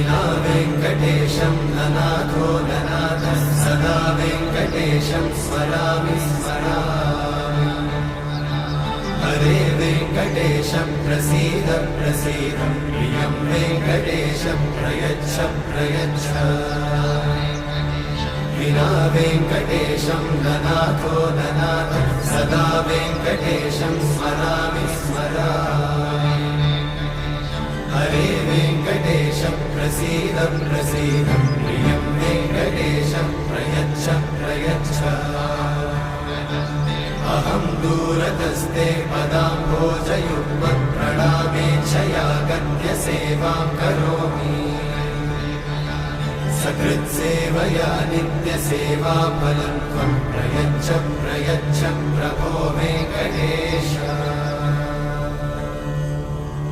विना वेङ्कटेशं ननाथो ननाथः सदा वेङ्कटेशं स्मरामि स्मरामि हरे वेङ्कटेशं प्रसीद प्रसीद प्रियं वेङ्कटेशं प्रयच्छ प्रयच्छ विना वेङ्कटेशं ननाथो ननाथः सदा वेङ्कटेशं स्मरामि स्मरामि हरे वेङ्कटेशं प्रसीद प्रसीद प्रियं वेङ्कटेशं प्रयच्छ प्रयच्छ अहं दूरतस्ते पदाम्भोजयुग्मप्रणामेच्छया गद्य सेवां करोमि सकृत्सेवया नित्यसेवाफलं त्वं प्रयच्छ प्रयच्छ प्रभो वेङ्कटेश।